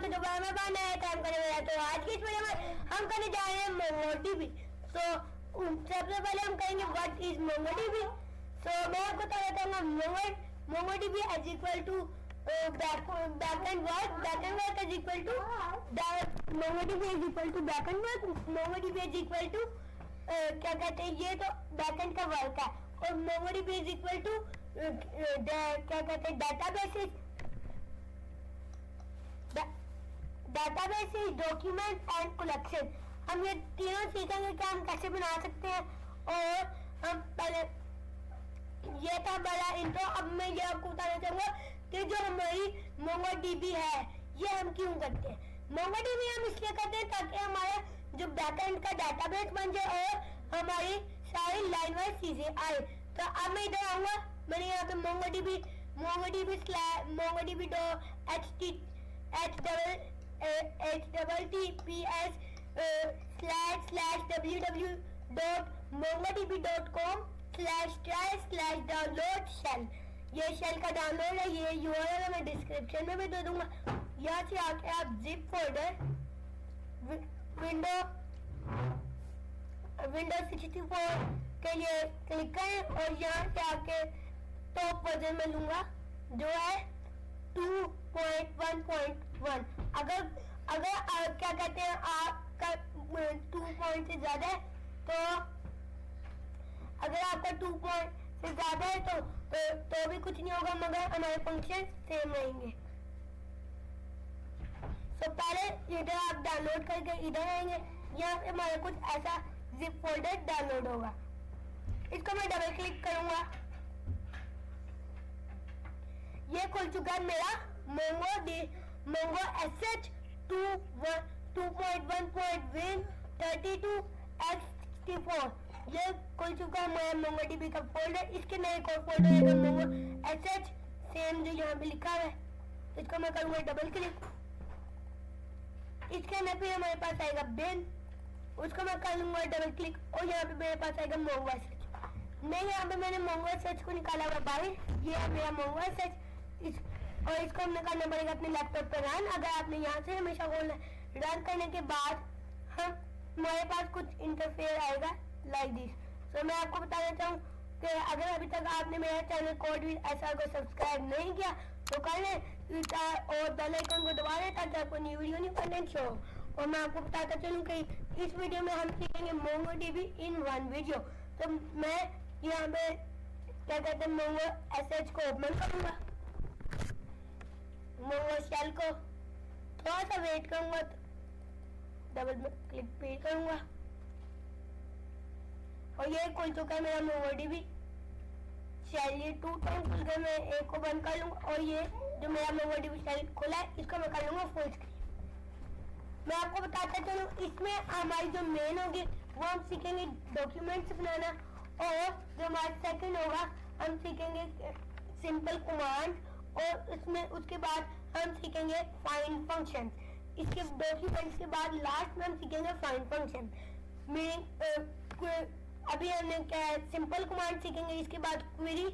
आपका जो मेहमान है काम करने वाला। तो आज की इस वीडियो में हम करने जा रहे हैं MongoDB। तो सबसे पहले हम कहेंगे व्हाट इज MongoDB। तो मैं आपको बताना चाहूँगा MongoDB as equal to backend work is equal to MongoDB is equal to backend work. MongoDB is equal to क्या कहते हैं, ये तो बैकएंड का वर्क है। और MongoDB इज इक्वल टू क्या कहते हैं, database is document and collection. हम ये तीनों सीखेंगे कि हम कैसे बना सकते हैं। और हम पहले ये था बड़ा इंट्रो। अब मैं ये आपको बताना चाहूंगा कि जो हमारी MongoDB है ये हम क्यों करते हैं। MongoDB हम इसलिए करते हैं ताकि हमारा जो बैकएंड का डेटाबेस बन जाए और हमारी सारी लाइन वाइज चीजें आए। तो अब मैं इधर आऊंगा, मैंने यहाँ पे https://www.mongodb.com/try/download shell। ये शेल का डाउनलोड है, ये URL मैं डिस्क्रिप्शन में भी दे दूंगा। यहाँ से आके आप जिप फोल्डर विंडोज 64 के लिए क्लिक करें और यहाँ से आके टॉप वर्जन में लूंगा जो है 2.1.1। अगर क्या कहते हैं आपका 2 पॉइंट से ज्यादा है तो अगर आपका 2 पॉइंट से ज्यादा है तो भी कुछ नहीं होगा, मगर हमारे फंक्शन सेम रहेंगे। तो पहले इधर आप डाउनलोड करके इधर आएंगे, यहाँ पे हमारा कुछ ऐसा जिप फोल्डर डाउनलोड होगा। इसको मैं डबल क्लिक करूंगा, ये खुल चुका है मेरा Mongo sh 2.1.win32x64। ये खुल चुका है मेरा MongoDB का फोल्डर। इसके नए एक और फोल्डर है Mongo sh सेम जो यहाँ पे लिखा है। इसको मैं करूंगा डबल क्लिक, इसके अंदर फिर हमारे पास आएगा bin, उसको मैं कर लूंगा डबल क्लिक और यहाँ पे मेरे पास आएगा Mongo sh। मैं यहाँ पे मैंने Mongo sh को निकाला हुआ बाहर, ये है मेरा Mongo sh। और इसको हमने करना पड़ेगा अपने लैपटॉप पर रन। अगर आपने यहाँ से हमेशा खोलना, रन करने के बाद हमारे पास कुछ इंटरफेयर आएगा लाइक दिस। तो मैं आपको बताना चाहूँ कि अगर अभी तक आपने मेरा चैनल कोड विद एसआर को सब्सक्राइब नहीं किया तो कर लें और बेल आइकन को दबा दें ताकि आपको न्यू वीडियो नहीं करने शो। और मैं आपको बताता चलूँ कि इस वीडियो में हम सीखेंगे MongoDB इन वन वीडियो। तो मैं यहाँ पे क्या कहते हैं Mongo sh को ओपन करूँगा, Mongo shell को थोड़ा सा वेट करूँगा, डबल क्लिक पे करूँगा और ये खुल चुका है मेरा MongoDB शेल। ये 2 टाइम खुल गया, मैं एक को बंद कर लूँगा और ये जो मेरा MongoDB शेल खुला है इसको मैं कर लूँगा फुल स्क्रीन। मैं आपको बताता चलूँ इसमें हमारी जो मेन होगी वो हम सीखेंगे डॉक्यूमेंट्स बनाना, और जो हमारा सेकंड होगा हम सीखेंगे सिंपल कमांड, और उसमें उसके बाद हम सीखेंगे फाइंड फंक्शन। इसके डॉक्यूमेंट्स के बाद लास्ट में हम सीखेंगे फाइंड फंक्शन। मीनिंग अभी हमने क्या सिंपल कमांड सीखेंगे, इसके बाद क्वेरी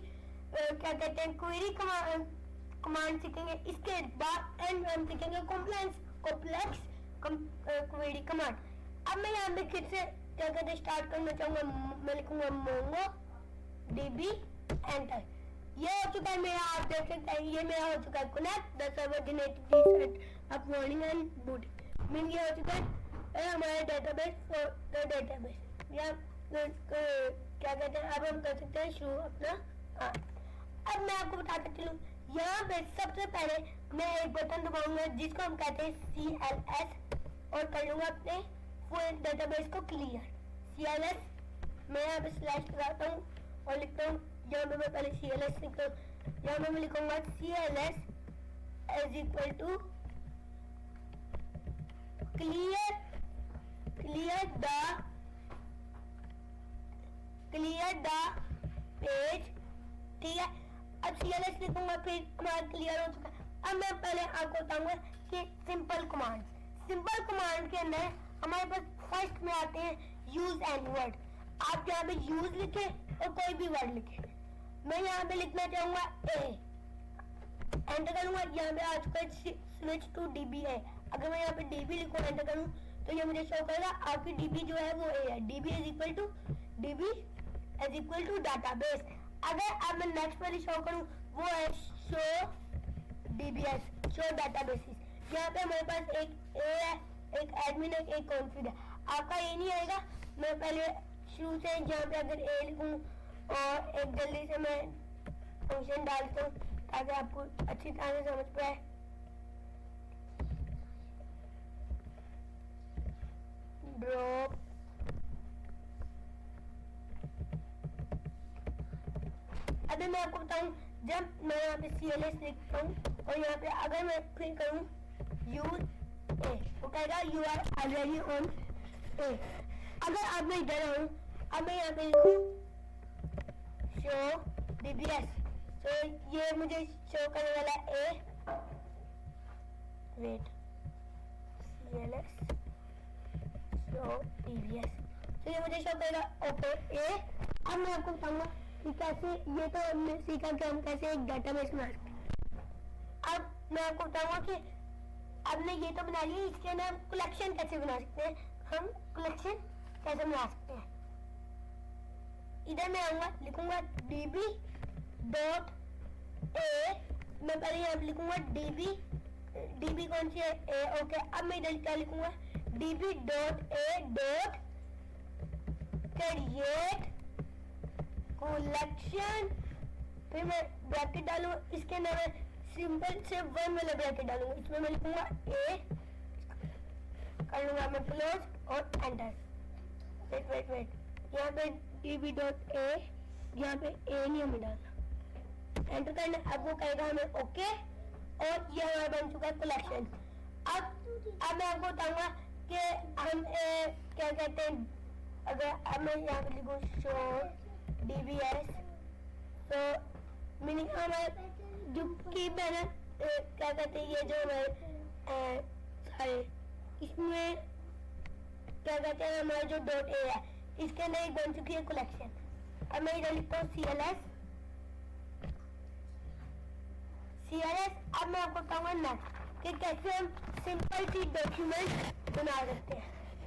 क्या कहते हैं क्वेरी कमांड सीखेंगे, इसके बाद एंड हम सीखेंगे कॉम्प्लेक्स क्वेरी कमांड। अब मैं यहाँ पे फिर से क्या कहते हैं स्टार्ट करना चाहूंगा, मैं लिखूंगा MongoDB एंटर। ये हो चुका है मेरा, आप देख सकते हैं ये मेरा हो चुका है connect the server generated uploading and booting. Mean ये हो चुका है हमारा डेटाबेस फॉर द डेटाबेस। या क्या कहते हैं अब हम कर सकते हैं शुरू अपना। अब मैं आपको बताता चलूँ, यहाँ पे सबसे पहले मैं एक बटन दबाऊंगा जिसको हम कहते हैं CLS और कर लूंगा अपने फुल डेटाबेस को क्लियर। CLS मैं यहाँ पे स्लैश लगाता हूँ और लिखता हूँ, यहाँ पे मैं पहले CLS लिखता हूँ, यहाँ पे मैं लिखूंगा CLS is equal to clear the page. ठीक है, अब CLS लिखूंगा फिर हमारा क्लियर हो चुका है। अब मैं पहले आपको बताऊंगा कि सिंपल कमांड के अंदर हमारे पास फर्स्ट में आते हैं यूज एंड वर्ड। आप यहाँ पे यूज लिखे और कोई भी वर्ड लिखे। मैं यहाँ पे लिखना चाहूंगा ए, एंटर करूंगा, यहाँ पे आ चुका है स्विच टू डीबी है। अगर मैं यहाँ पे डीबी लिखूँ, एंटर करूँ, तो ये मुझे शो करेगा आपकी डीबी जो है वो ए है। DB is equal to database. अगर अब मैं नेक्स्ट वाली शो करूँ, वो है शो डीबीएस, शो डाटाबेसिस। यहाँ पे हमारे पास एक ए है, एक एडमिन है, एक कॉन्फिग है। आपका ये नहीं आएगा। मैं पहले शुरू से यहाँ पे अगर ए लिखूँ और एक जल्दी से मैं फंक्शन डालता हूँ ताकि आपको अच्छी तरह से समझ पाए। ड्रॉप अभी मैं आपको बताऊं, जब मैं यहाँ पे CLS लिखता हूँ और यहाँ पे अगर मैं फिर करूँ यूज ए, वो कहेगा यू आर ऑलरेडी ऑन ए। अगर अब मैं इधर आऊँ, अब मैं यहाँ पे लिखूँ शो डीबीएस, तो ये मुझे शो करने वाला ए, वेट, CLS शो डीबीएस, तो ये मुझे शो करेगा ओके ए। अब मैं आपको बताऊंगा कि कैसे, ये तो हमने सीखा कि हम कैसे एक डाटाबेस बना सकते हैं। अब मैं आपको बताऊंगा कि आपने ये तो बना लिया, इसके अंदर हम कलेक्शन कैसे बना सकते हैं। हम कलेक्शन कैसे बना सकते हैं, इधर मैं आऊंगा, लिखूंगा db डॉट ए। मैं पहले यहाँ पे लिखूंगा db कौन सी है, ए, ओके। अब मैं इधर क्या लिखूंगा, db dot A dot create collection, फिर मैं ब्रैकेट डालूंगा, इसके अंदर मैं सिंपल से 1 वाला ब्रैकेट डालूंगा, इसमें मैं लिखूंगा ए, कर लूंगा मैं क्लोज और एंटर। वेट, यहाँ पे db डॉट ए, यहाँ पे ए नहीं हमें डालना, एंटर करना। अब वो कहेगा हमें ओके, और ये हमारा बन चुका है कलेक्शन। अब मैं आपको बताऊंगा कि हम क्या कहते हैं, अगर अब मैं यहाँ पे लिखूँ शो डीबीएस, तो मीनिंग हमारे जो की मैंने क्या कहते हैं, ये जो हमारे सारे इसमें क्या कहते हैं, हमारा जो डॉट ए है, इसके अंदर एक बन चुकी है कलेक्शन। अब मैं इधर लिखता हूँ CLS। अब मैं आपको बताऊंगा नेक्स्ट कि कैसे हम सिंपल सी डॉक्यूमेंट बना सकते हैं।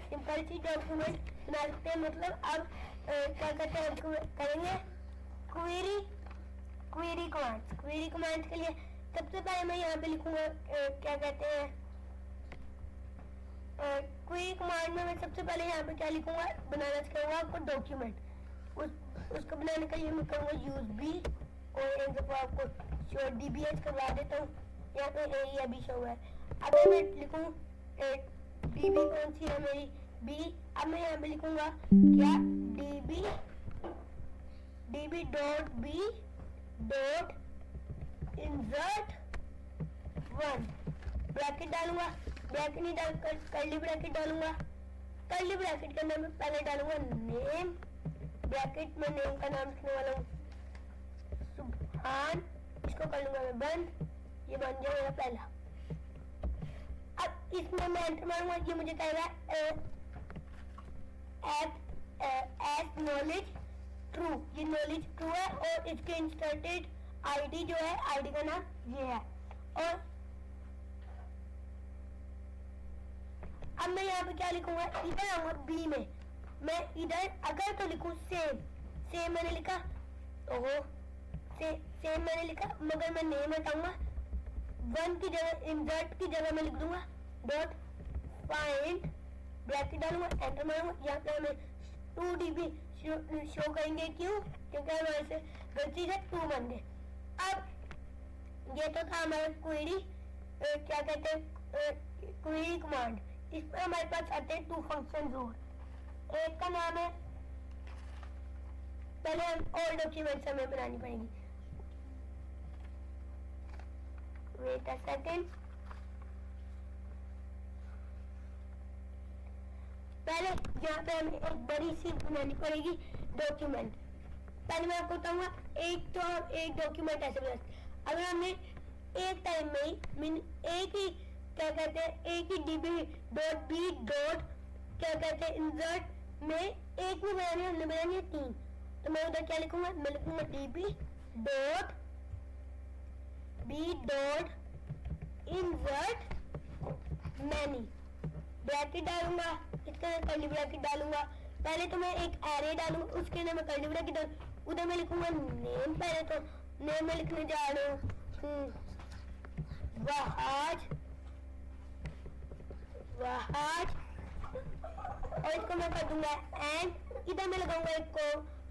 सिंपल सी डॉक्यूमेंट बना सकते हैं, मतलब अब क्या कहते हैं, करेंगे क्वेरी कमांड्स के लिए सबसे पहले मैं यहाँ पे लिखूंगा क्या कहते हैं, क्वेरी कमांड में मैं सबसे पहले यहाँ पे क्या लिखूंगा, बनाना सिखाऊंगा आपको डॉक्यूमेंट। उसको बनाने के लिए मैं करूँगा यूज बी, और एक दफा आपको शो डीबीएस करवा देता हूँ। यहाँ पे ए अभी शो है। अगर मैं लिखूँ डीबी कौन सी है मेरी, बी। अब मैं यहाँ पे लिखूंगा क्या, DB dot B dot insert 1, bracket डालूंगा, ब्रैकेट नहीं डाल कर कर्ली ब्रैकेट डालूंगा। कर्ली ब्रैकेट के अंदर मैं पहले डालूंगा नेम, ब्रैकेट में नेम का नाम लिखने वाला हूँ सुभान, इसको कर लूंगा मैं बंद, ये बन जाएगा पहला। अब इसमें मैं एंटर मारूंगा, ये मुझे कहेगा एज नॉलेज ट्रू, ये नॉलेज ट्रू है, और इसके इंसर्टेड आईडी जो है, आईडी का नाम ये है। और अब मैं यहाँ पे क्या लिखूंगा, इधर आऊंगा बी में, मैं इधर अगर तो लिखूं सेम मैंने लिखा, ओहो सेम मैंने लिखा, मगर मैं नेम हटाऊंगा, 1 की जगह इंसर्ट की जगह मैं लिख दूंगा डॉट फाइंड, ब्रैकेट डालूंगा, एंटर मारूंगा। यहाँ पे हमें 2 DB शो करेंगे, क्यों, क्योंकि हमारे से गलती से 2 बन गए। अब ये तो था हमारा क्वेरी क्या कहते हैं, क्वेरी कमांड। इसमें हमारे पास आते हैं 2 फंक्शन और, एक का नाम है, पहले हम ऑल डॉक्यूमेंट्स हमें बनानी पड़ेगी। वेट अ सेकंड, पहले यहाँ पे हमें एक बड़ी सी बनानी पड़ेगी डॉक्यूमेंट। पहले मैं आपको बताऊंगा एक डॉक्यूमेंट ऐसे बना सकते। अगर हमने एक टाइम में ही एक ही क्या कहते हैं, एक ही डीबी डॉट बी डॉट क्या कहते हैं इंसर्ट में एक भी बनानी है, हमने बनानी है 3, तो मैं उधर क्या लिखूंगा, मैं लिखूंगा DB dot B dot insert many, bracket डालूंगा, इसके अंदर कर्ली ब्रैकेट डालूंगा। पहले तो मैं एक एरे डालूंगा, उसके अंदर मैं कर्ली ब्रैकेट डालूं, उधर मैं लिखूंगा नेम। पहले तो नेम में लिखने जा रहा हूँ वहाज, वहाज, और इसको मैं कर दूंगा एंड इधर मैं लगाऊंगा एक को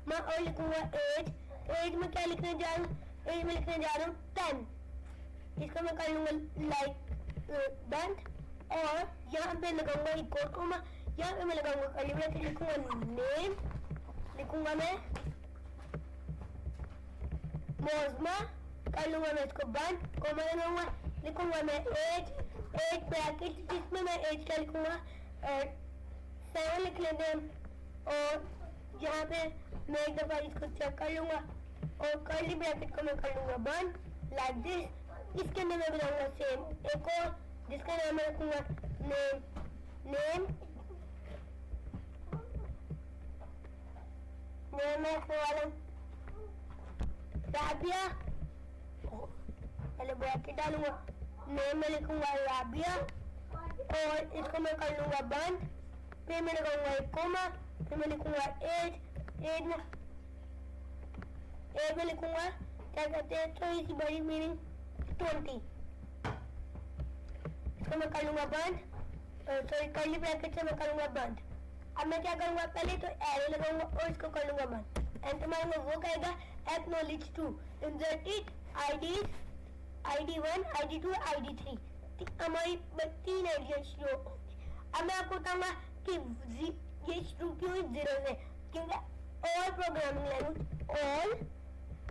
मैं और लिखूंगा एज। एज में क्या लिखने जा रहा हूँ, एज में लिखने जा रहा हूँ 10। इसको मैं कर लूंगा लाइक बंद, और यहाँ पे लगाऊंगा एक और कोमा, यहाँ पे मैं लगाऊंगा कर्ली ब्रैकेट, लिखूंगा नेम, लिखूंगा मैं मोजमा, कर लूंगा मैं इसको बंद, कोमा लगाऊंगा, लिखूंगा मैं एज, एज ब्रैकेट, इसमें मैं एज का लिखूंगा 7 लिख लेते हैं। और यहाँ पे मैं एक दफा इसको चेक कर लूंगा और कर्ली ब्रैकेट को मैं कर लूंगा बंद लाइक दिस। इसके अंदर मैं बनाऊंगा सेम एक और, जिसका नाम मैं रखूंगा नेम, नेम, नेम मैं रखने वाला हूँ राबिया, पहले ब्रैकेट डालूंगा, नेम में लिखूंगा राबिया और इसको मैं कर लूंगा बंद। फिर मैं लगाऊंगा एक कोमा, फिर मैं लिखूंगा एज, एज में लिखूंगा क्या कहते हैं तो इसी बड़ी मीनिंग 20। इसको मैं कर लूंगा बंद, सॉरी कर्ली ब्रैकेट से मैं करूंगा बंद। अब मैं क्या करूंगा, पहले तो एरे लगाऊंगा और इसको कर लूंगा बंद, एंटर मारूंगा, वो कहेगा acknowledge true, inserted IDs, ID1, ID2, ID3, हमारी 3 आइडियाज शो होंगी। अब मैं आपको बताऊंगा कि ये शुरू क्यों है 0 से, क्योंकि all programming language, all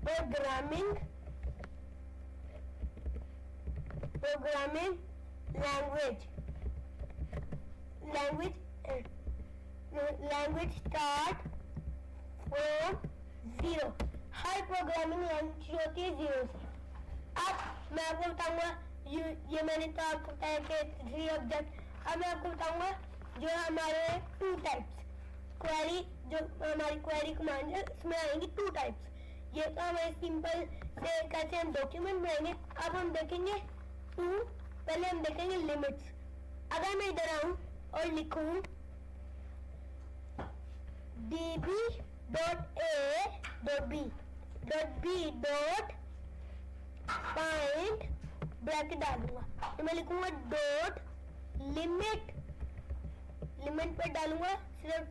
programming language start from 0। Her programming language होती है 0 से। अब मैं आपको बताऊंगा ये मैंने तो आपको बताया कि 3 ऑब्जेक्ट। अब मैं आपको बताऊंगा जो हमारे 2 टाइप्स क्वेरी, जो हमारी क्वेरी कमांड है इसमें आएंगी 2 टाइप्स। ये तो हमारे सिंपल से कैसे हम डॉक्यूमेंट बनाएंगे। अब हम देखेंगे पहले हम देखेंगे लिमिट्स। अगर मैं इधर आऊं और लिखूं db.a.b.b.find ब्रैकेट डालूंगा, तो मैं लिखूंगा डॉट लिमिट, लिमिट पर डालूंगा सिर्फ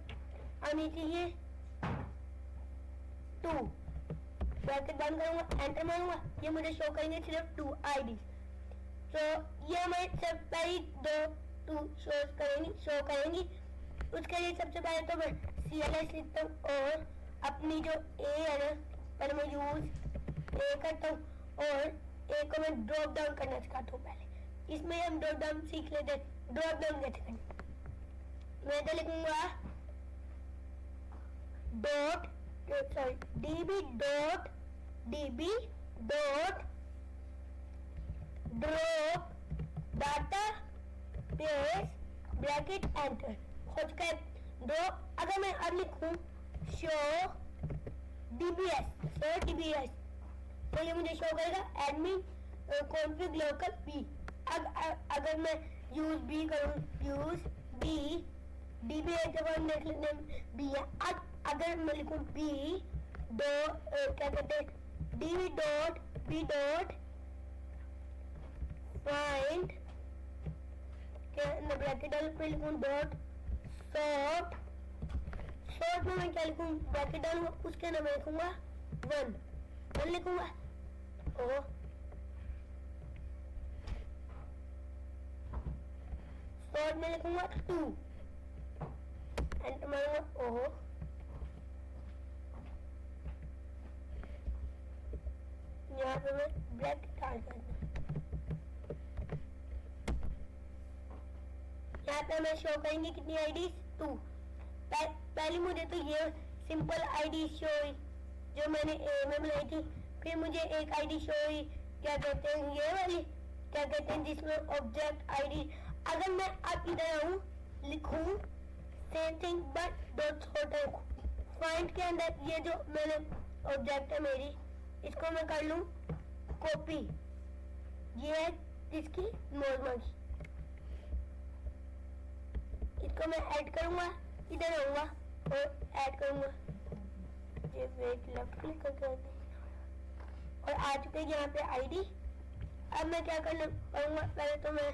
आनी चाहिए 2, ब्रैकेट बंद करूंगा, एंटर मारूंगा, ये मुझे शो करेंगे सिर्फ 2 आईडी। तो ये हमारे सिर्फ पहली 2 शो करेंगी। उसके लिए सबसे पहले तो मैं CLS लिखता हूँ और अपनी जो A है ना पहले मैं यूज A करता हूँ और A को मैं ड्रॉप डाउन करना सिखाता हूँ। पहले इसमें हम ड्रॉप डाउन सीख लेते हैं। ड्रॉप डाउन कैसे करना, मैं तो लिखूंगा db dot drop data base bracket enter हो चुका है ड्रॉप। अगर मैं अब लिखूं शो dbs तो ये मुझे शो करेगा एडमिन कॉन्फ़िग लोकल बी। अगर मैं यूज बी करूं, यूज बी dbs जब हम देख लेते हैं बी है। अगर मैं लिखूं बी क्या कहते हैं db dot B dot find के अंदर ब्रैकेट डाल पे लिखूं डॉट सॉर्ट, सॉर्ट में मैं क्या लिखूं ब्रैकेट डालूंगा, उसके अंदर मैं लिखूंगा 1 लिखूंगा ओ सॉर्ट में लिखूंगा 2 एंटर मारूंगा ओ यहाँ पे मैं ब्रैकेट डाल दूंगा। यहाँ पे मैं शो करेंगे कितनी आईडी 2। पहले मुझे तो ये सिंपल आईडी शो हुई जो मैंने ए में बनाई थी। फिर मुझे एक आईडी शो हुई क्या कहते हैं ये वाली क्या कहते हैं जिसमें ऑब्जेक्ट आईडी। अगर मैं अब इधर आऊँ लिखूँ same thing but dot hotel find के अंदर ये जो मैंने ऑब्जेक्ट है मेरी, इसको मैं कर लूँ कॉपी, ये इसकी नॉर्मल, इसको मैं ऐड करूंगा, इधर आऊंगा और ऐड करूंगा, ये वेट लेफ्ट क्लिक करके और आ चुके यहाँ पे आईडी। अब मैं क्या करना करूंगा, पहले तो मैं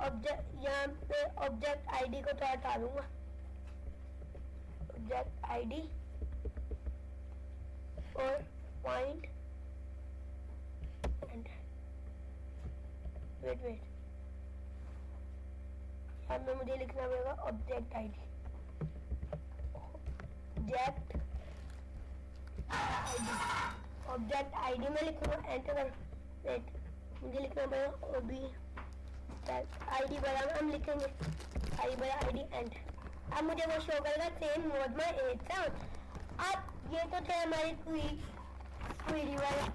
ऑब्जेक्ट यहाँ पे ऑब्जेक्ट आईडी को तो हटा दूंगा, ऑब्जेक्ट आईडी और पॉइंट एंड वेट यहाँ में मुझे लिखना पड़ेगा ऑब्जेक्ट आईडी, ऑब्जेक्ट आईडी में लिखूंगा, एंटर कर, वेट मुझे लिखना पड़ेगा ओबी आईडी बराबर हम लिखेंगे आई बड़ा आईडी एंटर। अब मुझे वो शो करेगा सेम मोड में 8 अब ये तो थे हमारी क्वेरी वाला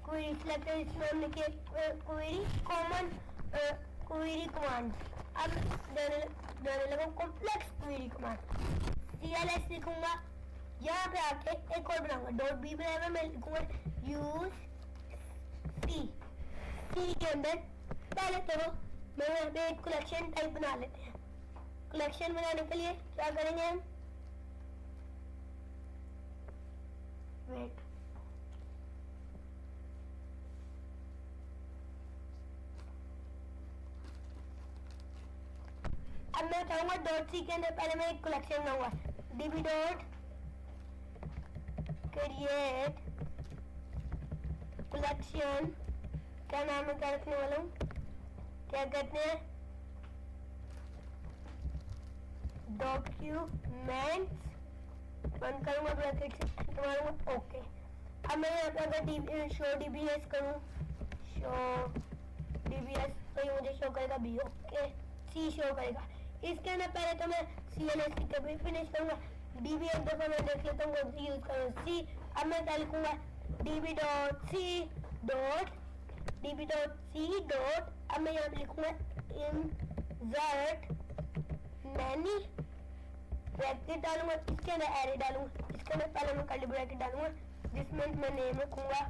क्वेरी सिलेक्टर, इसमें हमने किया क्वेरी कॉमन क्वेरी कमांड। अब देने लगा कॉम्प्लेक्स क्वेरी कमांड, CLS लिखूंगा, यहाँ पे आके एक और बनाऊंगा डॉट बी बनाएगा, मैं लिखूंगा यूज सी के अंदर पहले तो मैं यहाँ पे एक कलेक्शन टाइप बना लेते हैं। कलेक्शन बनाने के लिए क्या करेंगे हम, वेट अब मैं चाहूंगा डॉट सी के अंदर पहले मैं एक कलेक्शन बनाऊंगा, डीबी डॉट क्रिएट कलेक्शन, क्या नाम है क्या रखने वाला हूँ, क्या कहते हैं डॉक्यूमेंट्स, बंद करूंगा ब्रैकेट से मारूंगा ओके। अब मैं यहाँ पे अगर शो डीबीएस करूँ, शो डीबीएस तो ये मुझे शो करेगा बी, ओके सी शो करेगा। इसके अंदर पहले तो मैं CLS की कभी फिनिश करूंगा, डीबी एक दफा मैं देख लेता हूँ यूज करूँगा सी। अब मैं क्या लिखूंगा डीबी डॉट सी डॉट अब मैं यहाँ पे लिखूंगा इंसर्ट मैनी ब्रैकेट डालूंगा, इसके अंदर एरे डालूंगा, इसके अंदर पहले मैं कर्ली ब्रैकेट डालूंगा जिसमें मैं नेम रखूंगा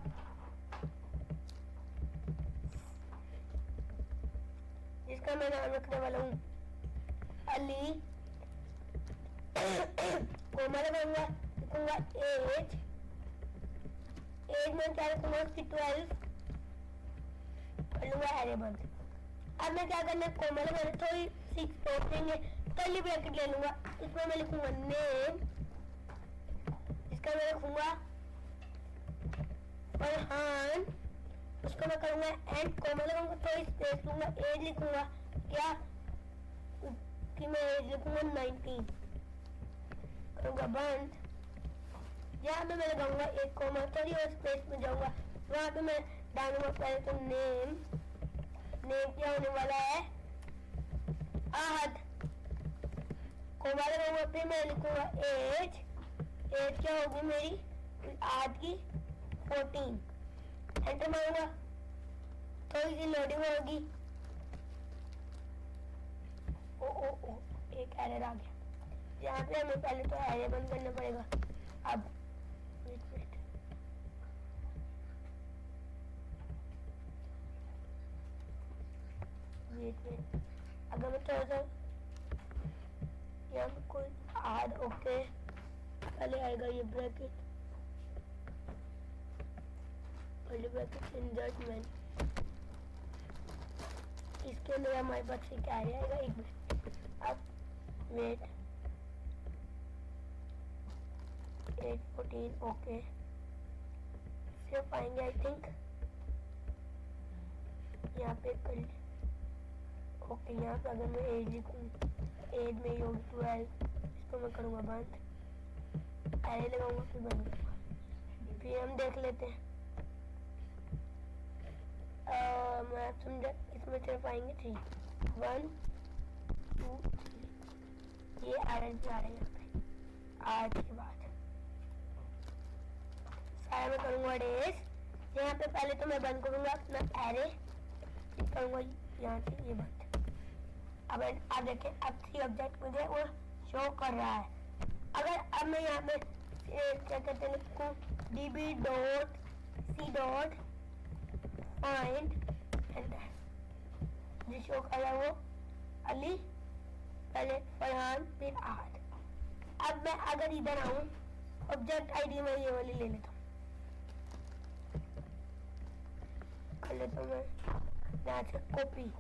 जिसका मैं नाम रखने वाला हूँ अली, कोमा लगाऊंगा, लिखूंगा एज में क्या रखूंगा उसकी 12 कर लूंगा एरे बंद। अब मैं क्या करना है कोमा लगाना, थोड़ी 6 स्पेस देंगे, कर्ली ब्रैकेट ले लूंगा, इसमें मैं लिखूंगा नेम, इसका मैं रखूंगा फरहान, उसको मैं करूंगा एंड कोमा लगाऊंगा, थोड़ी स्पेस लूंगा, एज लिखूंगा क्या कि मैं एज लिखूंगा 19 करूंगा बंद। यहाँ पे मैं लगाऊंगा एक कोमा, थोड़ी और स्पेस में जाऊंगा, वहां पे मैं डालूंगा पहले तो नेम क्या होने वाला है आहद, कोमा लगाऊंगा, फिर मैं लिखूंगा एज क्या होगी मेरी आज की 14, एंटर मारूंगा, थोड़ी सी लोडिंग होगी, ओ एक एरर आ गया, यहाँ पे हमें पहले तो एरे बंद करना पड़ेगा। अब वेट अगर मैं थोड़ा सा यहाँ पे कोई आड ओके पहले आएगा ये ब्रैकेट इंसर्ट मैन, इसके अंदर हमारे पास एक एरे आएगा, एक मिनट अब वेट 814 ओके सिर्फ आएंगे आई थिंक, यहाँ पे कर ओके, यहाँ पे अगर मैं एज लिखूँ एज में योग 12 इसको मैं करूँगा बंद, एरे लगाऊंगा फिर बंद करूँगा, फिर हम देख लेते हैं मैं समझा इसमें सिर्फ आएंगे 3 1 2 3 ये आयरन पे आ रहे हैं यहाँ पे। आज के बाद सारा मैं करूँगा डेज, यहाँ पे पहले तो मैं बंद करूँगा अपना एरे, करूँगा यहाँ से ये बंद। अब देखें अब 3 ऑब्जेक्ट मुझे वो शो कर रहा है। अगर अब मैं यहाँ पे क्या कहते हैं लिखूँ db dot C dot find जो शो कर रहा है वो अली, पहले फरहान फिर आहद। अब मैं अगर इधर आऊं ऑब्जेक्ट आईडी में ये वाली ले लेता हूँ, कर लेता हूँ मैं यहाँ से कॉपी।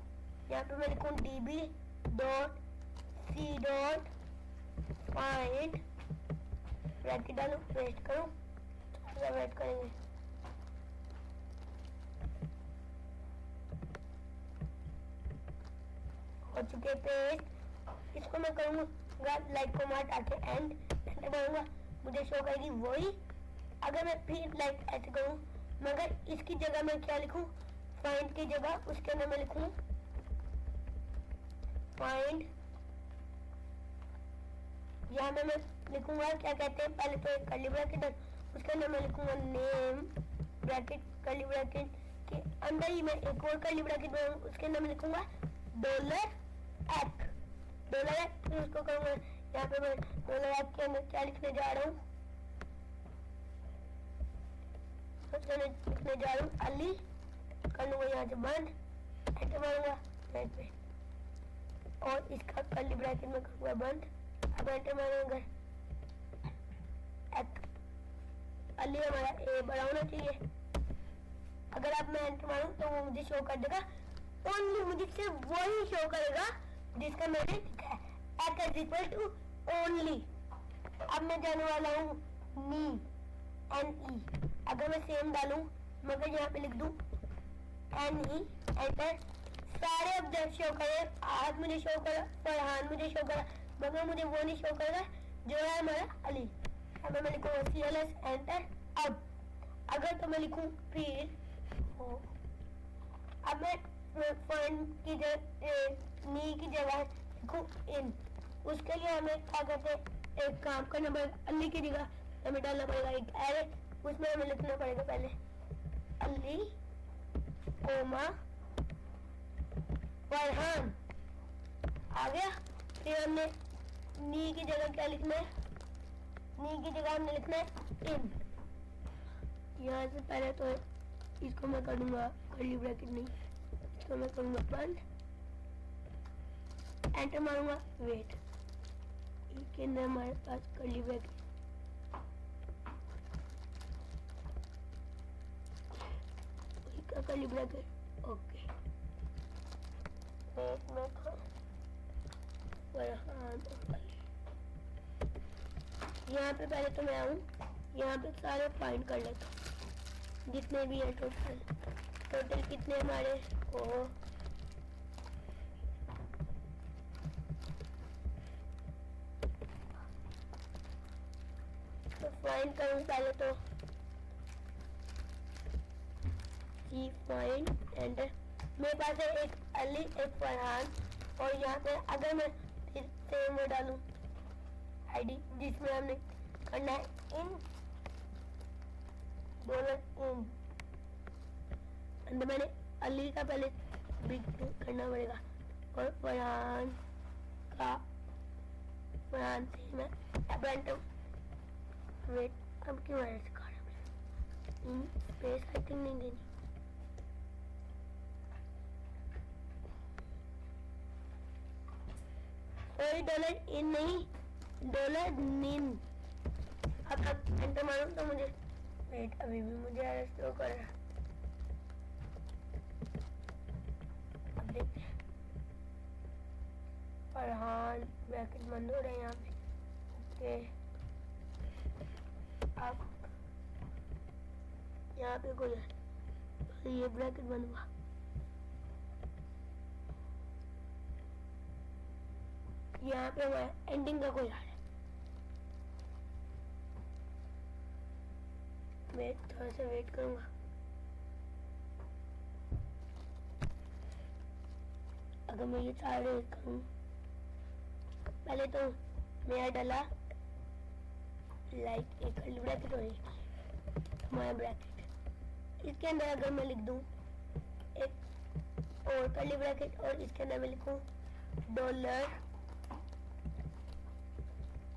यहाँ पे मैं लिखूँ db dot c dot find, bracket डालूँ, पेस्ट करूँ, थोड़ा वेट करेंगे। हो चुके पेस्ट। इसको मैं करूँगा लाइक को मार आके एंड एंटर करूँगा, मुझे शो करेगी वही। अगर मैं फिर लाइक ऐसे करूँ, मगर इसकी जगह मैं क्या लिखूँ, फाइंड की जगह उसके अंदर मैं लिखूँ फाइंड। यहाँ में मैं लिखूंगा क्या कहते हैं, पहले तो एक कर्ली ब्रैकेट, उसके अंदर मैं लिखूंगा नेम ब्रैकेट, कर्ली ब्रैकेट के अंदर ही मैं एक और कर्ली ब्रैकेट बनाऊंगा, उसके अंदर मैं लिखूंगा $X, फिर उसको करूंगा। यहाँ पे मैं $X के अंदर क्या लिखने जा रहा हूँ, लिखने जा रहा हूँ अली, कर लूंगा यहाँ से बंद, एंटर मारूंगा पे, और इसका कर्ली ब्रैकेट में करूंगा बंद। अब एंटर मारूंगा, अली हमारा ए बड़ा होना चाहिए। अगर अब मैं एंटर मारूं तो वो मुझे शो कर देगा, ओनली मुझे सिर्फ वही शो करेगा जिसका मैंने लिखा है, x is equal to only. अब मैं जाने वाला हूँ नी NE, अगर मैं सेम डालूं मगर यहाँ पे लिख दूं NE, एंटर, सारे ऑब्जेक्ट शो करे, आज मुझे शो करा, फरहान मुझे शो करा, मगर मुझे वो नहीं शो करेगा जो है हमारा अली। अब मैं लिखूंगा CLS, एंटर। अब अगर तो मैं लिखूं फिर अब मैं फाइंड की जगह नी की जगह लिखूं इन, उसके लिए हमें क्या कहते हैं, एक काम करना पड़ेगा, अली की जगह हमें डालना पड़ेगा एक एरे, उसमें हमें लिखना पड़ेगा पहले अली कोमा फरहान, आ गया। फिर हमने नी की जगह क्या लिखना है, नी की जगह हमने लिखना है इन। यहाँ से पहले तो इसको मैं कर दूंगा कर्ली ब्रैकेट नहीं, इसको मैं करूंगा बंद, एंटर मारूंगा, वेट, इसके अंदर हमारे पास curly bracket, curly bracket, okay. Wait मैं यहाँ पे पहले तो मैं आऊँ, यहाँ पे सारे फाइंड कर लेता हूँ जितने भी है, टोटल कितने हमारे को, तो फाइंड करूँ पहले तो सी फाइंड, एंटर। मेरे पास है एक अली एक फरहान, और यहाँ पे अगर मैं फिर से वो डालूं आईडी जिसमें हमने करना है इन $इन, अंदर मैंने अली का पहले बिग करना पड़ेगा, और फरहान का, फरहान से मैं अब एंटर, वेट अब क्यों ऐसे कर रहा हूँ, स्पेस आई थिंक नहीं देनी, $इन नहीं $nin। अब एंटर मारूं तो मुझे, वेट अभी भी मुझे अरेस्ट शो कर रहा है, अब देखते हैं, फरहान ब्रैकेट बंद हो रहा है यहाँ पे, ओके। अब यहाँ पे कोई है तो ये ब्रैकेट बंद हुआ, यहाँ पे मैं एंडिंग का कोई हाल है, मैं थोड़ा सा वेट करूंगा। अगर मैं ये चार करूँ, पहले तो मेरा डाला लाइक एक कर्ली ब्रैकेट और हमारा ब्रैकेट, इसके अंदर अगर मैं लिख दूं एक और कर्ली ब्रैकेट, और इसके अंदर मैं लिखूं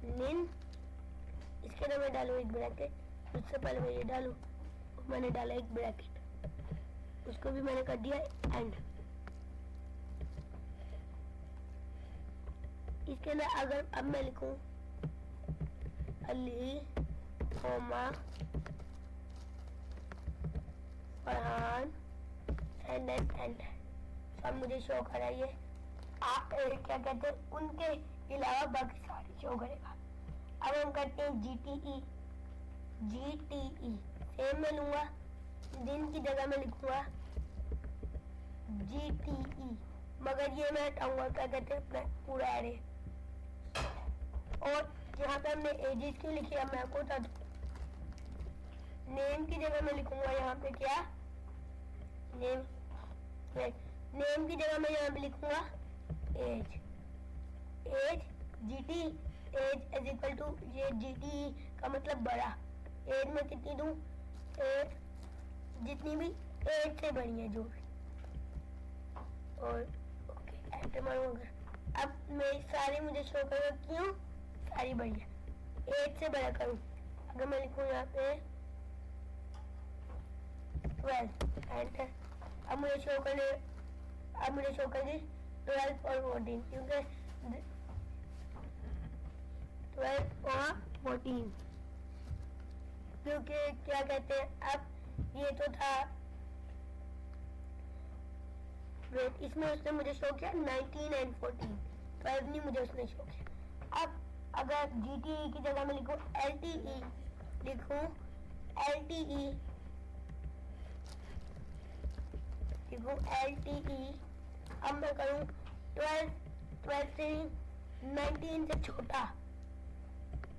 $nin, इसके अंदर मैं डालूं एक ब्रैकेट, उससे पहले मैं ये डालूं, मैंने डाला एक ब्रैकेट, उसको भी मैंने कर दिया एंड। इसके अंदर अगर अब मैं लिखूं अली कोमा फरहान एंड सब मुझे शो कराइए। आप क्या कहते हैं उनके अलावा बाकी सारे शो करेगा। अब हम करते हैं GTE सेम में लूंगा, दिन की जगह में लिखूंगा GTE, मगर ये मैं हटाऊंगा क्या कहते हैं अपना पूरा एरे। और यहाँ पे हमने एजेस क्यों लिखी है मैं आपको बता दूं। नेम की जगह में लिखूंगा यहाँ पे क्या नेम की जगह में यहाँ पे लिखूंगा age GT age is equal to ये GT का मतलब बड़ा। एज में कितनी दूं, एज जितनी भी एज से बड़ी है जो भी। और ओके एंटर मारूंगा। अब मेरी सारी मुझे शो करेगा क्यों सारी बड़ी है, एज से बड़ा करूँ। अगर मैं लिखूँ यहाँ पे 12 एंटर, अब मुझे शो कर दी 12 और 14 क्योंकि 12 और 14 क्योंकि क्या कहते हैं अब ये तो था वेट, इसमें उसने मुझे शो किया 19 एंड 14, 12 नहीं मुझे उसने शो किया। अब अगर GTE की जगह में लिखूं LTE अब मैं करूं 12 से 19 से छोटा,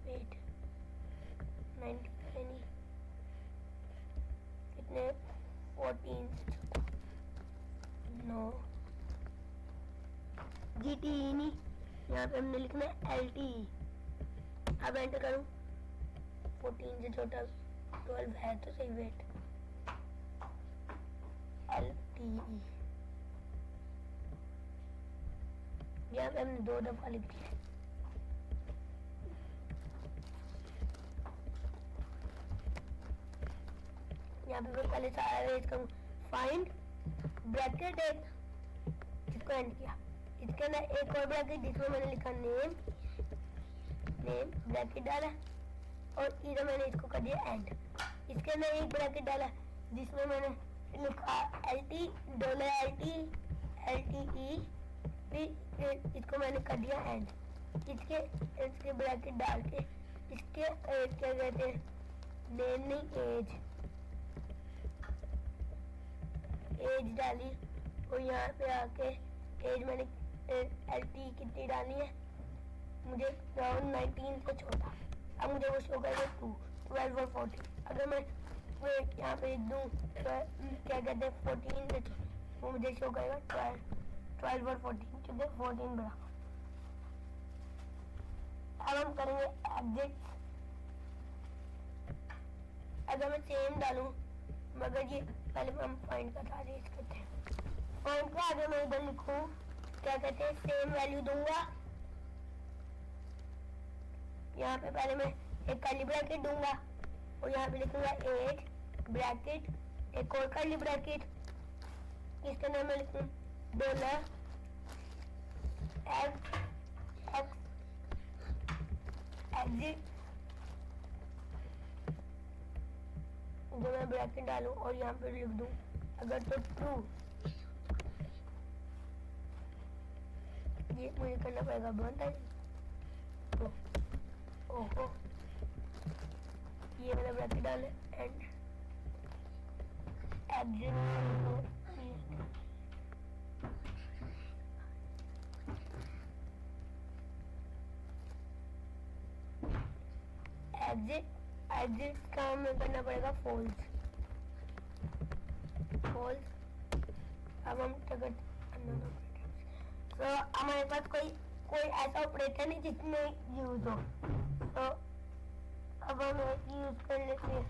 वेट 19 से नहीं कितने 14 से छोटा, नो GTE नहीं, यहाँ पे हमने लिखना है LTE। अब एंटर करूं 14 से छोटा 12 है तो सही, वेट LTE यहाँ पे हमने 2 दफा लिख दिया। यहाँ पे मैं पहले सारा रेज करूँ, फाइंड ब्रैकेट एक जिसको एंड किया, इसके अंदर एक और ब्रैकेट जिसमें मैंने लिखा नेम ब्रैकेट डाला और इधर मैंने इसको कर दिया एंड। इसके अंदर एक ब्रैकेट डाला जिसमें मैंने लिखा LTE फिर इसको मैंने कर दिया एंड। इसके ब्रैकेट डाल के इसके क्या कहते हैं नेम नहीं एज डाली और यहाँ पे आके एज मैंने LTE कितनी डाली है मुझे अराउंड 19 से छोटा। अब मुझे वो शो करेगा 12 और 14। अगर मैं यहाँ पे दूँ क्या कहते हैं 14 से वो मुझे शो करेगा 12 और 14 क्योंकि 14 बड़ा। अब हम करेंगे एग्जिट। अगर मैं सेम डालूं मगर ये पहले हम फाइंड का रेज करते हैं। फाइंड का आगे मैं इधर लिखूं क्या कहते हैं सेम वैल्यू दूंगा। यहाँ पे पहले मैं एक कर्ली ब्रैकेट दूंगा और यहाँ पे लिखूंगा एज ब्रैकेट एक और कर्ली ब्रैकेट, इसके अंदर मैं लिखूं $x एग्जिट जो मैं ब्रैकेट डालूं और यहाँ पे लिख दूं अगर तो ट्रू, ये मुझे करना पड़ेगा बंद है। ओहो ये मैंने ब्रैकेट डाले एंड एग्जिट का हमें करना पड़ेगा फॉल्स। अब हम तो हमारे पास कोई ऐसा ऑपरेटर नहीं जिसमें यूज हो, तो अब हम यूज कर लेते हैं।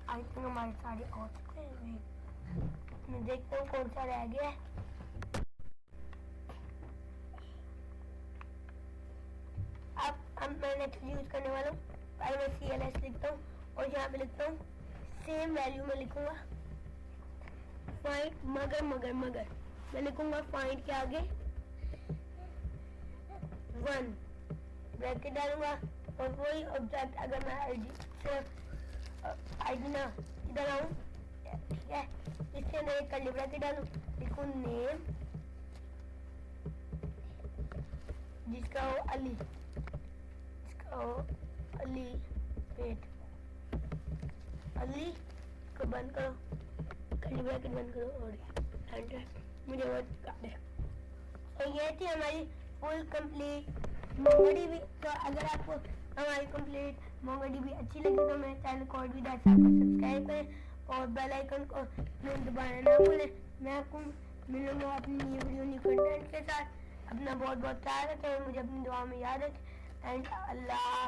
आई थिंक हमारे सारे हो चुके हैं, मैं देखता हूँ कौन सा रह गया है। अब मैं नेक्स्ट यूज करने वाला हूँ। पहले मैं CLS लिखता हूँ और यहाँ पे लिखता हूँ सेम वैल्यू में लिखूंगा फाइंड मगर मैं लिखूंगा फाइंड के आगे 1 ब्रैकेट डालूंगा और वही ऑब्जेक्ट अगर मैं आईडी से आईडी ना इधर आऊँ, ठीक है, इसके अंदर एक कर्ली ब्रैकेट डालूँ, लिखूँ नेम जिसका हो अली, जिसका हो अली पेट, अली को बंद करो, कर्ली ब्रैकेट बंद करो और एंटर। मुझे बहुत काट है। तो ये थी हमारी फुल कंप्लीट MongoDB। तो अगर आपको हमारी कंप्लीट MongoDB अच्छी लगी तो मेरे चैनल को भी सब्सक्राइब करें और बेल आइकन को दबाना ना भूलें। मैं आपको मिलूंगा अपनी न्यू वीडियो न्यू कंटेंट के साथ। अपना बहुत बहुत ख्याल रखें, मुझे अपनी दुआ में याद रखें एंड अल्लाह।